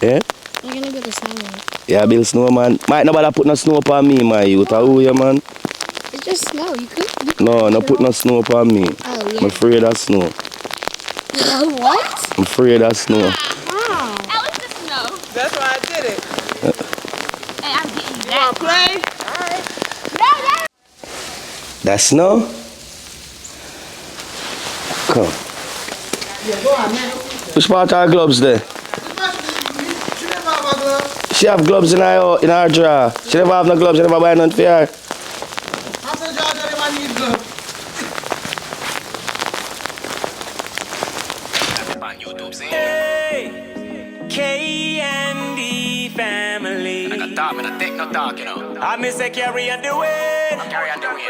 Yeah? I'm gonna build a snowman. Yeah, build snowman. Might nobody put no snow upon me, my youth. How you, man? It's just snow. You could No, no put no snow upon me. Oh, yeah. I'm afraid of snow. What? I'm afraid of snow. How? That was the snow. That's why I did it. Hey, I'm getting You wanna play? Alright. No. That snow? Come. Yeah, go on, man. Which part are gloves there? She never have a glove. She have gloves in her drawer. She never have no gloves. She never buy none for her. I said, George, everyone needs gloves. Hey, K&D family. I got talk, man. I take no talk, you know. I miss a carry on the way. Carry on the way.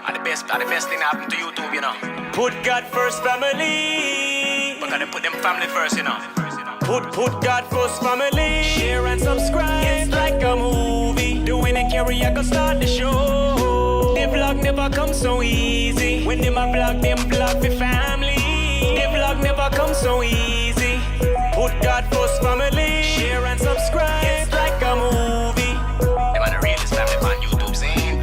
And the best thing that happened to YouTube, you know. Put God first family. But gotta put them family first, you know. Put God first family. Share and subscribe. It's like a movie. Doing and carry, I can start the show. The vlog never comes so easy. When them a vlog for family. The vlog never comes so easy. Put God first family. Share and subscribe. It's like a movie. Them are the realest family on YouTube, see?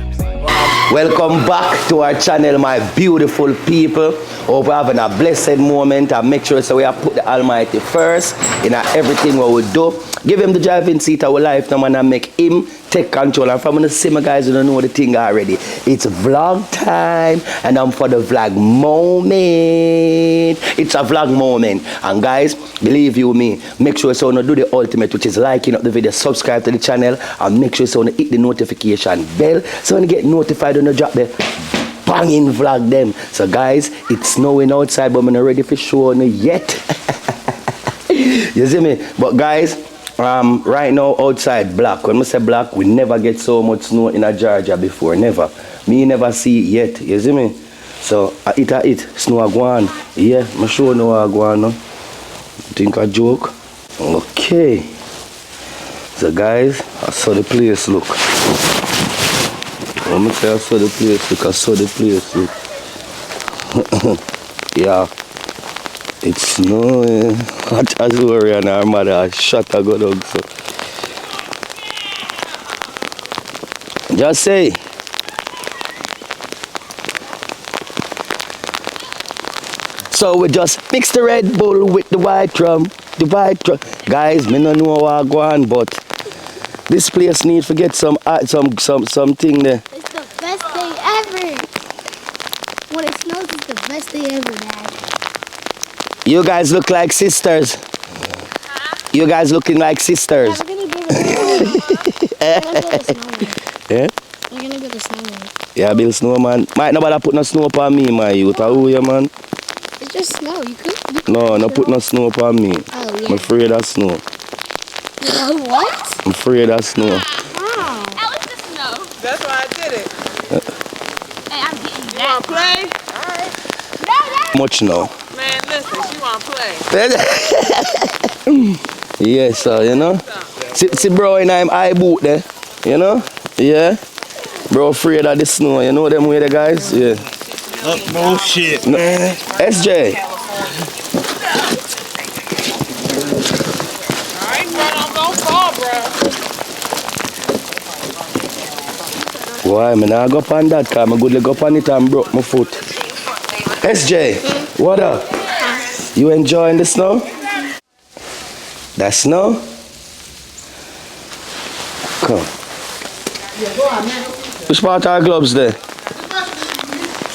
Welcome back to our channel, my beautiful people. Hope we're having a blessed moment, and make sure so we have put the Almighty first in everything what we do. Give him the driving seat of our life now, and make him take control. And from the same guys who don't know the thing already, it's vlog time, and I'm for the vlog moment. It's a vlog moment, and guys, believe you me, make sure so you do the ultimate, which is liking up the video, subscribe to the channel, and make sure so you hit the notification bell so when you get notified when you drop the banging vlog them. So guys, it's snowing outside, but I'm not ready for show you yet. You see me? But guys, right now outside black. When I say black, we never get so much snow in Georgia before. Never. Me never see it yet. You see me? So it snow a go on. Yeah, I'm sure no a go on. No? Think a joke? Okay. So guys, I saw the place look. Let me say I saw the place look. I saw the place look. Yeah. It's snowing. Hot as worry and our mother shot a good dog. So just say. So we just mix the Red Bull with the white rum. The white rum. Guys, me no know what I go on, but this place needs to get something there. It's the best day ever. When it snows, it's the best day ever, Dad. You guys look like sisters. You guys looking like sisters. We're gonna build a snowman. Yeah? We're gonna build a snowman. Yeah, build snowman. Might nobody put no snow upon me, my youth. How you, man? It's just snow. You could No put no snow upon me. Oh, yeah. I'm afraid of snow. What? I'm afraid of snow. How? That was the snow. That's why I did it. Hey, I'm getting You wanna play? Alright. No. Much now. Man, listen, she wanna play. Yeah, so you know. See bro in him eye boot there. You know? Yeah. Bro afraid of the snow. You know them way the guys? Yeah. Bullshit, No. man. SJ. Alright, bro, I'm gonna fall, bro. Why, man? I go up on that car. I good leg up on it and broke my foot. SJ, what up? You enjoying the snow? That snow? Come. Yeah, go on, man. Which part are gloves there? She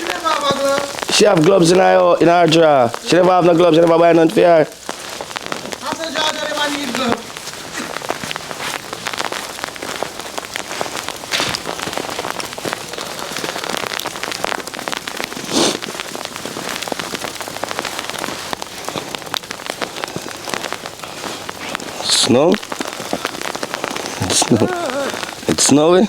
never have a glove. She have gloves in her drawer. She never have no gloves. She never buy none for her. I said, George, everyone needs gloves. Snow? It's snowing?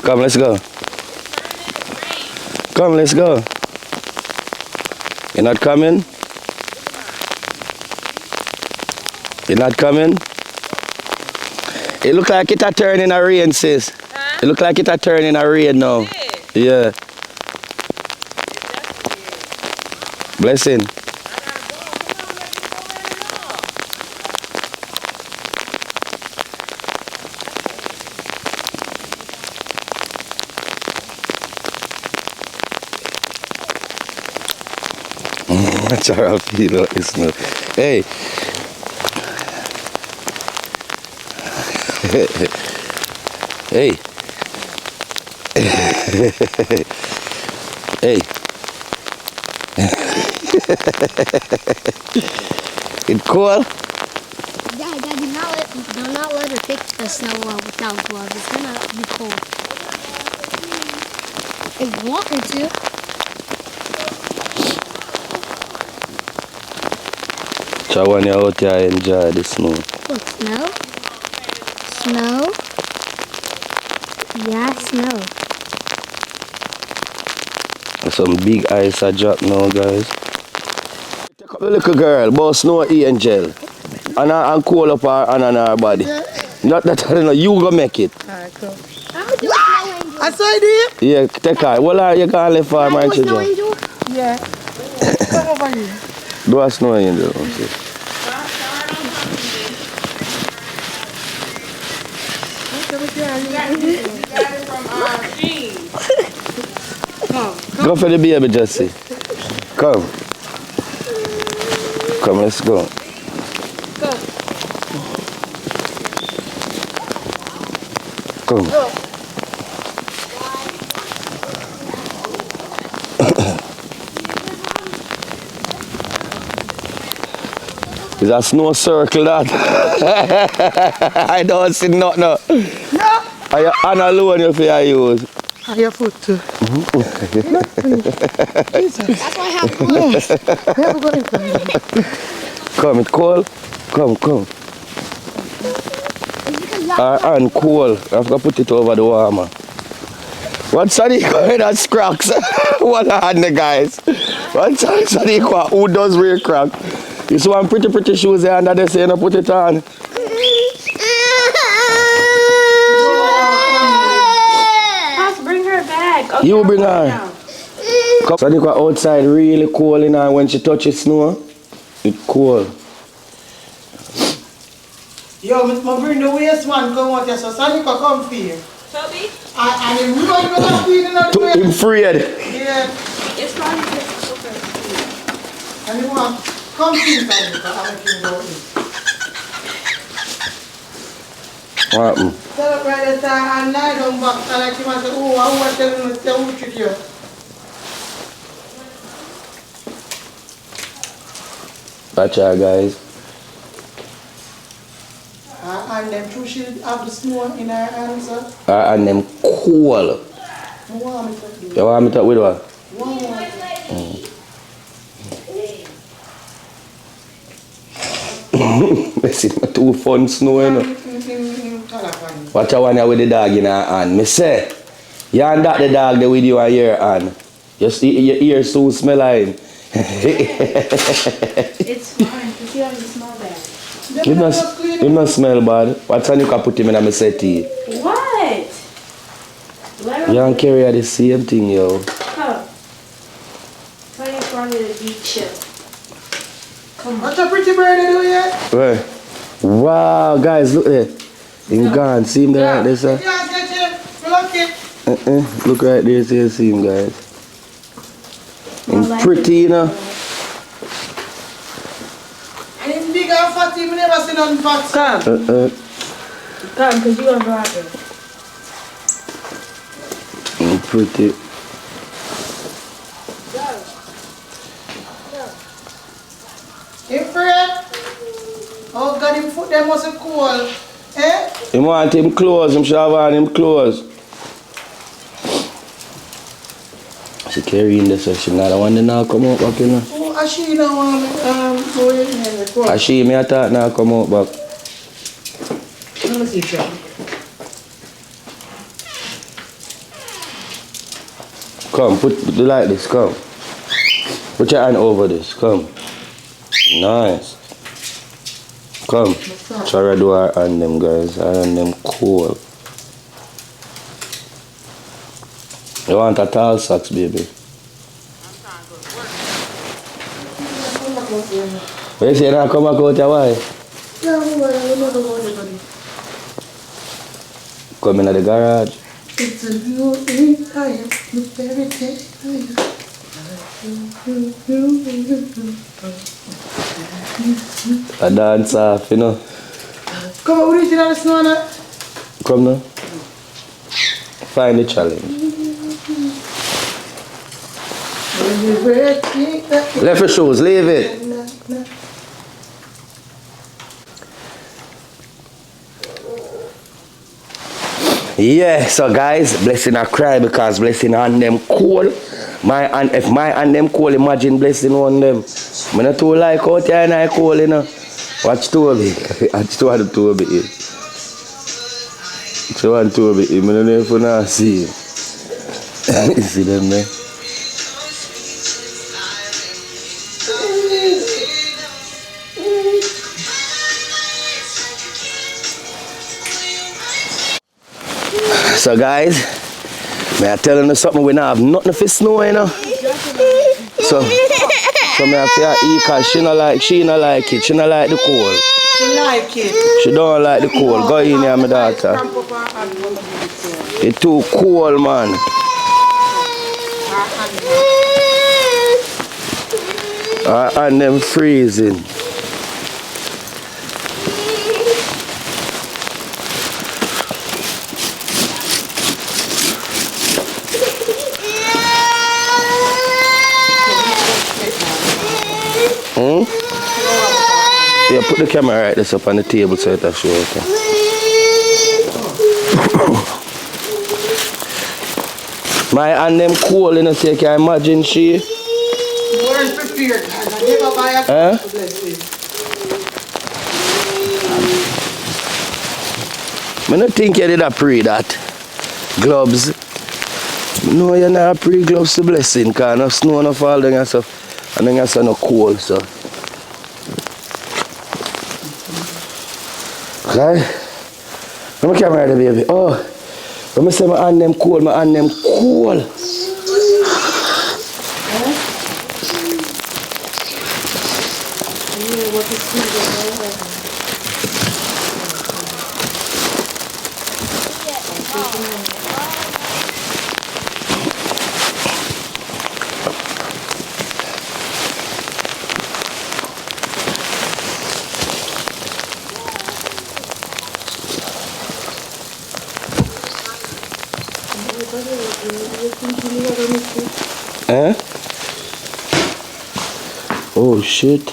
Come, let's go. Come, let's go. You're not coming? You're not coming? It look like it a turn in a rain, sis. Huh? It look like it a turn in a rain now. Yeah. Blessing. That's how I feel. It's no. Hey. Hey. Hey. It's cold? Dad, do not let her pick the snow without gloves. It's gonna be cold. If you want her to. So when you're out here, enjoy the snow. Look, snow. Snow. Yeah, snow. Some big ice are drop now, guys. Take up the little girl, but snow eating gel. And cool up her hand on her body. Not that I don't know, you go make it. Alright, cool. I'm gonna do a snow angel. I saw it here. Yeah, take her. Well, you can't leave her, my Can I do a snow children. angel? Yeah. Come over here. Do a snow angel. Okay. Go for the baby, Jesse. Come. Come, let's go. Come. Is that snow circle that? I don't see nothing. No. Are you on alone if you use? On your foot too. That's why I have gloves. Come, it's cold. Come. And cool. I have to put it over the warmer. What's Sunny going at Crocs? What on the guys? What's Sunny going? Who does wear Crocs? You see one pretty shoes there under the saying put it on. Bring her back. Okay, You bring her. Come. Sunny go outside really cold in her when she touches snow. It's cold. Yo, I bring the waist man come out here so Sonny can come for you. Toby, And if we don't even have to eat another way. I'm afraid. Yeah. it's probably just okay. And you want come see Sonny because I can go in. What happened? Set up right there and lie down back and like you want to say, oh, I want to tell you to stay with you. Watch out, guys. And them two she have the snow in her hands. And them cool. I want me to do. You want me to with what? This is too fun snow, you know. Watch out when you're with the dog in her hand. Me say, you and that the dog there with you in your hand. Your ears soon smell like him. It's fine, because you have the small bag. He must smell bad. What time you can put him in a settee? What? Let her You don't carry the same thing, yo. come. Tell your father to be chill. Come on. What's a pretty bird do yet? Right. Wow, guys, look there. Him gone. See him there right there, sir? Yeah, get him. Look it. Look right there, see him, guys. Him pretty, you know. And him big and fat, we never seen nothing fat. Come, because you are robbing. Him pretty. Him friend. Oh God, him foot them must be cool. Eh? Him want him clothes, him should have on him clothes. She carrying this, so she not the one that now come out back, you know. Oh, I she now want me, go in here. Go. I see me, I thought now come out back. Let me see, Sean. Come, put the like this, come. Put your hand over this, come. Nice. Come. Try to do our hand them, guys. Our hand them cool. You want a tall socks, baby? What you say now? Come back out your wife? Yeah, I'm not going to Come in the garage. It's a new day, I am the very day A dance off, you know. Come on, original snow now. Come now. Find the challenge. Left your shoes, leave it. Yeah, so guys, blessing I cry because blessing on them cool. If my hand them cool, imagine blessing on them. I not too like out here and I cool, you know. Watch Toby. Watch Toby. Watch one Toby. I don't know if you not see him. See them there? So guys, may I tell you something, we don't have nothing for snow, you know. So may I feel eat because she not like it. She not like the cold. She like it. She don't like the cold. Go in here, my daughter. It's too cold, man. And them freezing. Yeah, put the camera right this up on the table so it'll show okay. My hand them cold, you know, so you can imagine she. Weren't prepared. I never buy a Huh? blessing. I don't think you did a pre that. Gloves. No, you're not a pre gloves to blessing because no snow no fall down and stuff. And then you no cold, so. Okay? Let me camera the baby. Oh, when I say my hand them cold, my hand them cold. Eh? Oh shit.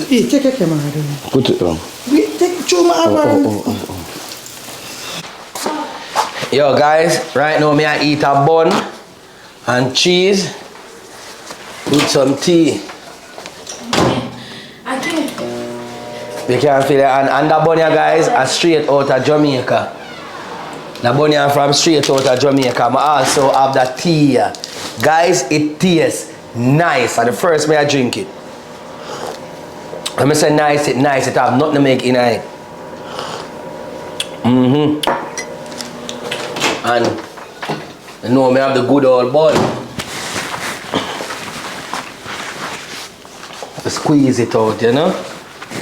Hey, take a camera. Put it on. Wait, take show my Yo guys, right now me I eat a bun and cheese with some tea. I can't. You can feel it. And that bun here, guys, are straight out of Jamaica. The bun here from straight out of Jamaica. I also have the tea here. Guys, it tastes nice. And the first way I drink it. When I say nice, it have nothing to make in it. And you know, me have the good old bun. Squeeze it out, you know.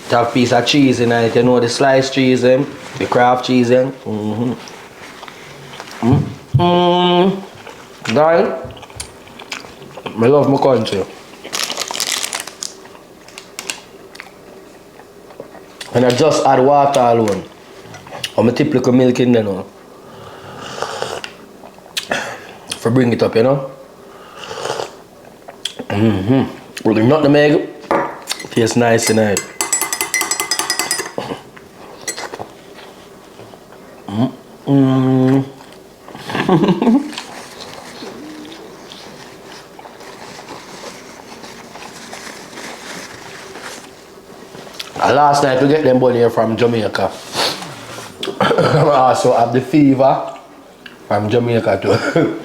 Have a piece of cheese in it, you know, the sliced cheese, the craft cheese. Guys, I love my country. And I just add water alone. I'm tip little milk in there now. For bring it up, you know. Really not the meg. Tastes nice tonight. Last night we get them bun here from Jamaica. I also have the fever from Jamaica too.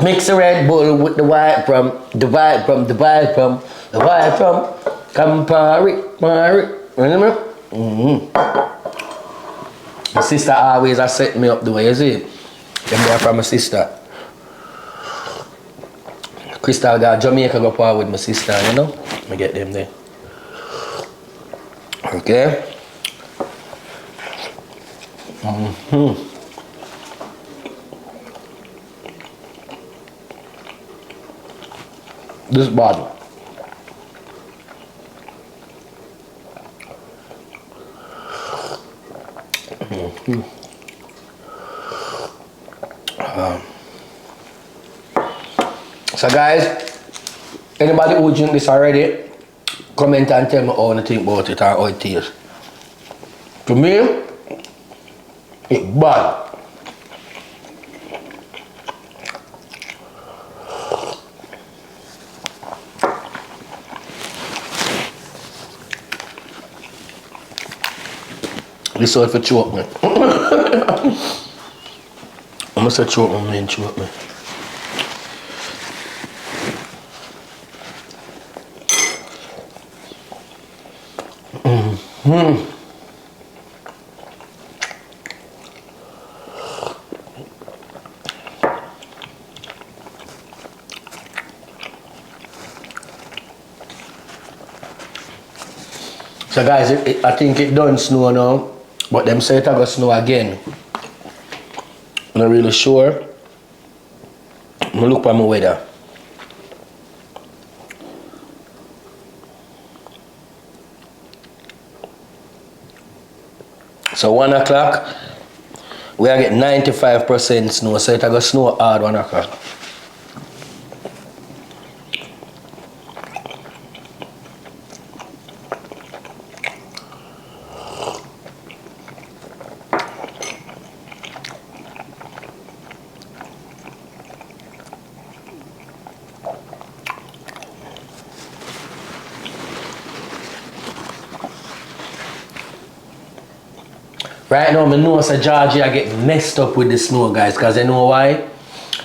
Mix the Red Bull with the white from Campari. Remember? My sister always has set me up the way, you see? Them there from my sister. Crystal got Jamaica go par with my sister, you know? Me get them there. Okay? This bottle. So guys, anybody who drink this already, comment and tell me how you think about it and how it tastes. To me, it's bad. This one for choke me. I'm gonna say choke me, man, choke me. So guys, I think it done snow now, but them say it will snow again. I'm not really sure. I'm gonna look at my weather. So 1 o'clock, we are getting 95% snow, so it will snow hard 1 o'clock. Right now, I know that Georgia get messed up with the snow, guys, because you know why?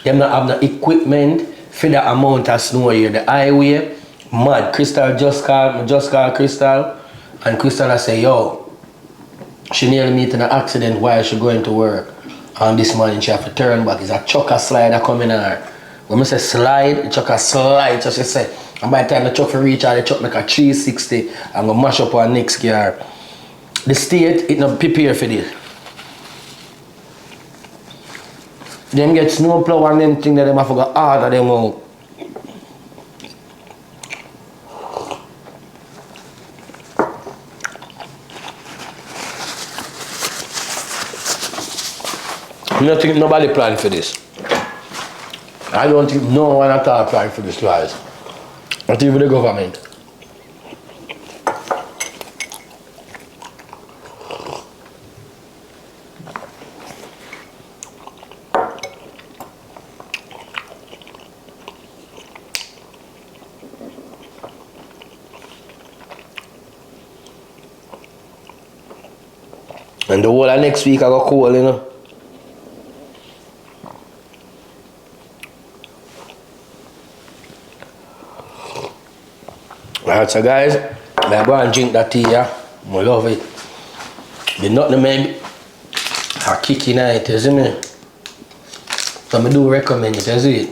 Them not have no equipment for the amount of snow here. The highway, mad. Crystal just called Crystal, and Crystal I say, yo, she nearly meet in an accident while she going to work. And this morning she have to turn back. It's a chucker slider coming on her. When I say slide, the chucker slide, so she say, and by the time the truck reach her, the truck make a 360 and go mash up her next car. The state, it not prepare for this. Them get snow plow and them thing that them have to go order them out. I don't think nobody planned for this. I don't think no one at all planned for this, guys. Not even the government. And the whole of next week I got cold, you know. Alright, so guys, I go and drink that tea, yeah. I love it. The nothing maybe a kick in it, you see me? So I do recommend it, you see it?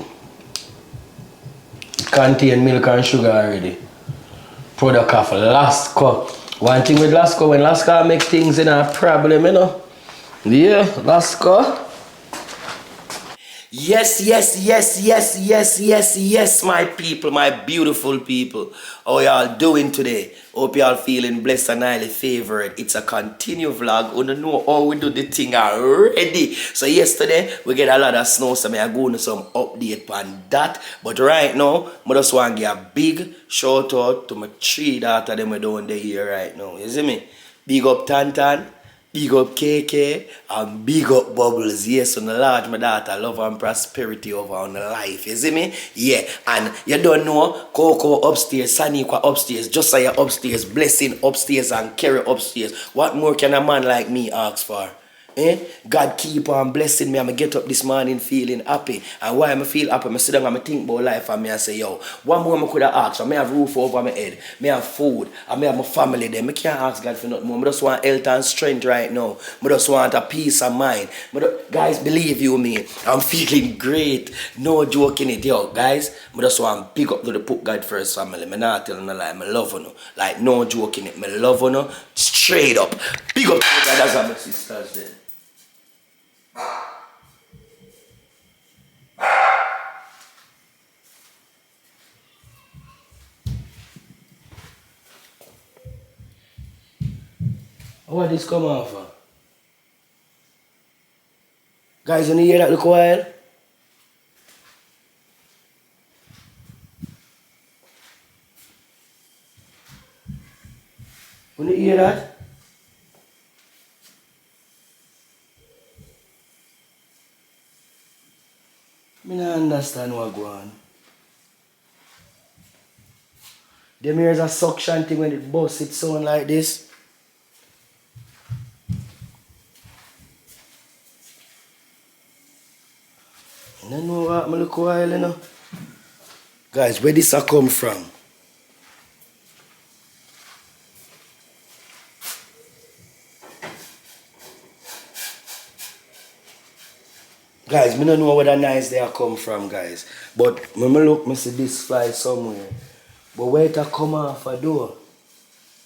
It contains milk and sugar already. Product of Lasco. One thing with Lasco, when Lasco make things in a problem, you know? Yeah, Lasco. Yes, my people, my beautiful people. How y'all doing today? Hope y'all feeling blessed and highly favored. It's a continue vlog. You know how we do the thing already. So yesterday, we get a lot of snow, so I go to some update on that. But right now, I just want to give a big shout out to my 3 daughters them we down there here right now. You see me? Big up Tantan. Big up KK and big up Bubbles. Yes, on the large, my daughter, love and prosperity over on the life. You see me? Yeah. And you don't know, Coco upstairs, Saniqua upstairs, Josiah upstairs, Blessing upstairs, and Kerry upstairs. What more can a man like me ask for? God keep on blessing me. I'm get up this morning feeling happy. And why I feel happy, I sit down and I think about life and I say, yo, one more I could have asked. I may have roof over my head, I have food, I may have my family there. I can't ask God for nothing more. I just want health and strength right now. I just want a peace of mind. Guys, believe you me, I'm feeling great. No joking it, yo, guys. I just want to pick up to the put God first family. I'm not telling a lie, I love you. Like, no joking it, I love you. Straight up. Pick up to the brothers and my sisters there. What this come off for? Guys, when you hear that look wild? When you hear that? I don't understand what go on. Them here's a suction thing when it busts, it sound like this. I don't know what I look while, you know. Guys, where this a come from? Guys, I don't know where the nice they come from, guys. But when I look, I see this fly somewhere. But where it a come off a door?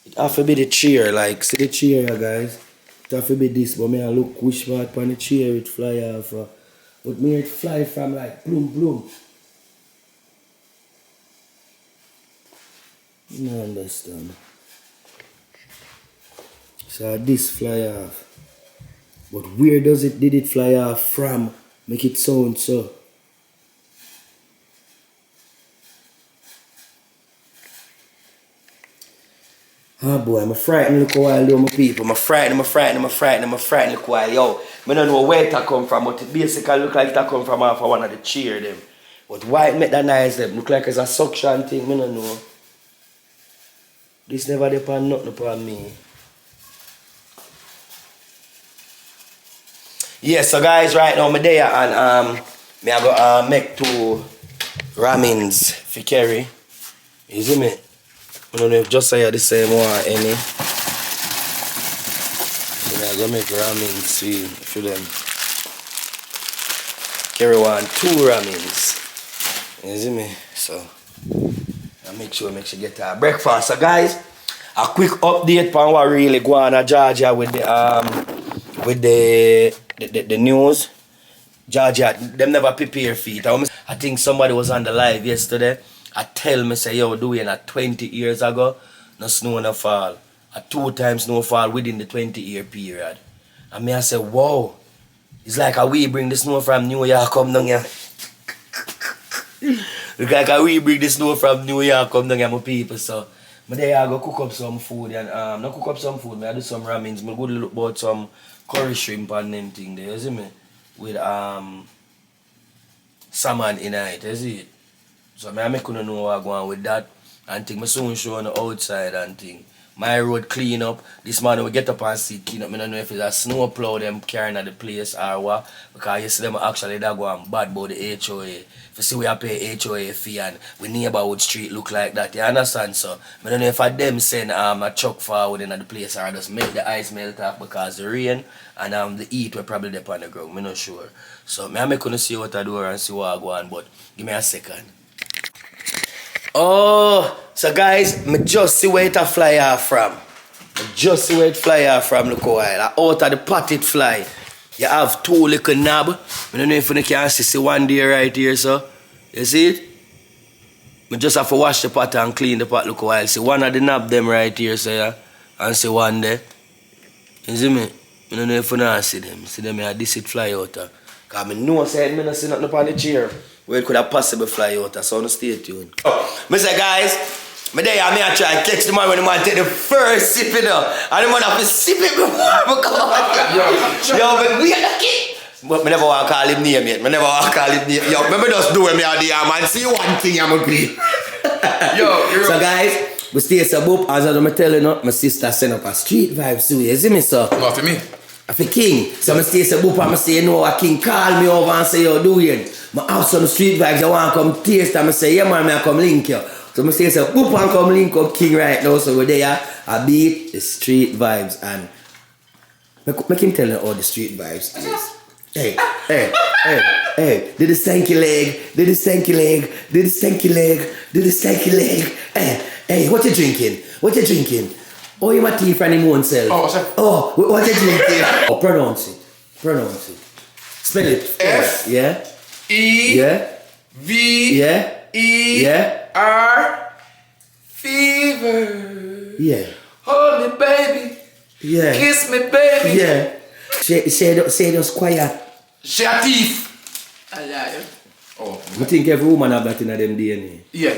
It have to be the chair, like, see the chair, guys. It have to be this, but I look which part on the chair it fly off. But me it fly from like bloom bloom. I don't understand. So this fly off. But where did it fly off from? Make it sound so. Oh boy, I'm frightened look while though, my people. I'm frightened look while. Yo, I don't know where it come from, but it basically look like it come from off of one of the chair them. But why it make that noise them? Look like it's a suction thing, I don't know. This never depend nothing upon me. Yeah, so guys, right now I'm there and me I go make 2 ramens for carry. You see me? I don't know if just say the same one any. So I'm gonna make ramens for them. Carry 2 ramens. You see me? So I make sure get her breakfast. So guys, a quick update on what really go on in Georgia with the news. Georgia, them never prepare for it. I think somebody was on the live yesterday. I tell me say yo doing 20 years ago, no snow no fall. 2 times snowfall within the 20-year period. And me I say, wow, it's like how we bring the snow from New York come down here. Look like how we bring the snow from New York come down here, my people. So but there I go cook up some food and not cook up some food, I do some ramens. I go look about some curry shrimp and them thing there, you see me? With salmon in it, you see it? So I make you know what I go on with that and think I soon show on the outside and thing. My road clean up. This morning we get up and see clean up. I don't know if it's a snow plow them carrying at the place or what. Because you see them actually that go on bad about the HOA. If you see we have pay HOA fee and we neighborhood street look like that, you understand? So I don't know if I them send a truck forward in the place or just make the ice melt off because the rain and the heat will probably dip on the ground. I'm not sure. So I make you see what I do and see what I go on, but give me a second. Oh, so guys, I just see where it fly off from. Look how while. Out of the pot it fly. You have 2 little knob. I don't know if you can see one there right here, so. You see it? I just have to wash the pot and clean the pot look a while. See one of the knob them right here, so yeah. And see one there. You see me? I don't know if you can see them. See them here, this it fly out. Because I know I said I don't see nothing upon the chair. Where it could have possibly fly out, so stay tuned. Oh, I say guys, I try to catch the man when the man take the first sip, you know. And the man have to sip it before I come on. Yo, but we are the kid. But I never want to call him name yet. Yo, remember just do it me out there, man. See one thing I'm agree. Yo, so guys, we stay so boop. As I'm telling you, my sister sent up a street vibe, so you see me, sir? What for me? For King. So I stay say boop and I say, you know what, King call me over and say, yo, doing. My house on the street vibes, I want to come taste and I say, yeah man, I come link you. So I say, boop and come link up King right now. So we're there, I beat the street vibes and make him tell you all the street vibes is. Hey, do the stanky leg, do the stanky leg, do the stanky leg, do the stanky leg. Hey, what you drinking? What you drinking? Oh, you my tea from him own self. Oh, sir. Oh, what you drinking? Oh, pronounce it. Spell it. F. Yeah. E. Yeah. V. Yeah. E. Yeah. R. Fever. Yeah. Hold me, baby. Yeah. Kiss me, baby. Yeah. Say those quiet. She a thief. I lie. Oh. I think every woman have that in them DNA. Yeah.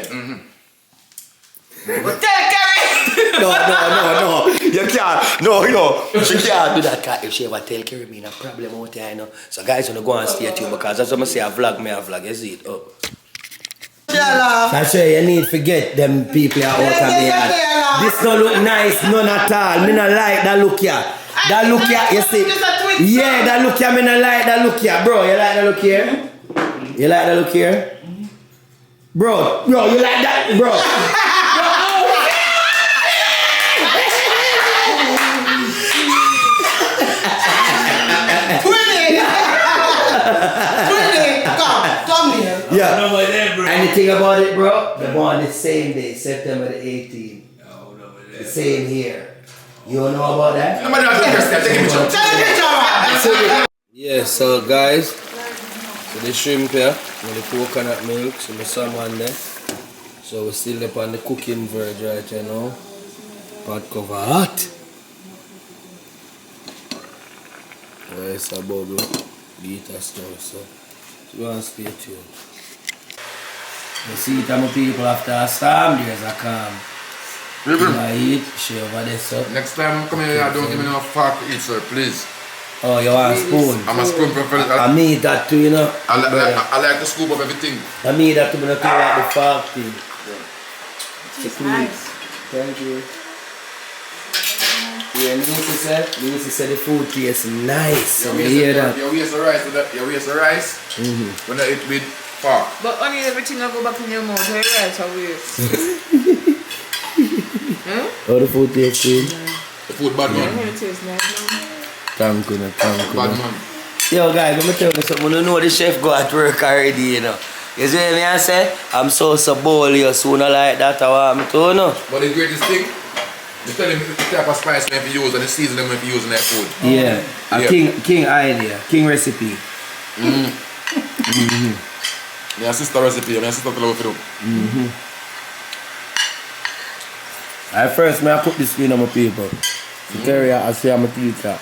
But take care. No. You can't. No. She can't do that. Cause if she ever tell Kerry me a problem out there, you know. So guys, wanna go and stay tuned because that's what I say. I vlog. You see it up. That's why you need to get them people out of there. This don't look nice, none at all. Me not like that look here. That look here, you see? Yeah, that look here, me not like that look here. Bro, you like that look here? You like that look here? Bro, you like that? Bro. Come here. Yeah. No, but then, bro. And the thing about it, bro, the born the same day, September the 18th. The same here. You don't know about that? Yeah, so guys, so the shrimp here, and the coconut milk, so the salmon there. So we're still up on the cooking verge right here now. Pot cover hot. It's a bubble, beat a store, so go and stay tuned. You see it, my people, after a storm, there's a calm. I eat, she over there, so. Next time come here, don't give me no fork to eat, sir, please. Oh, you want a spoon? I'm a spoon preferred. I need that too, you know. I like to scoop up everything. I need that to be like the fork thing. It's nice. Thank you. Yeah, Lucy said the food tastes nice. So you hear that? You waste the rice, when I eat with fork. But only everything I go back in your mouth, so you're right, I waste. Oh, the food tastes good. The food bad man. It tastes nice. Thank you. Bad man. Yo guys, let me tell you something. You know the chef go at work already, you know. You see what I say? I'm so bold, you sooner like that I want me to know. But the greatest thing, you tell him the type of spice we have to use and the seasoning we have to use in that food. Yeah. Yeah. King idea. King recipe. My sister recipe, my sister tell how to do. At first, I cook this meal on my people. To tell you, I say I'm a teacher.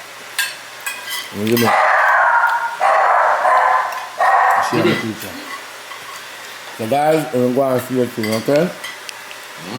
You know? I'm a teacher. So guys, I'm going to see you soon, okay?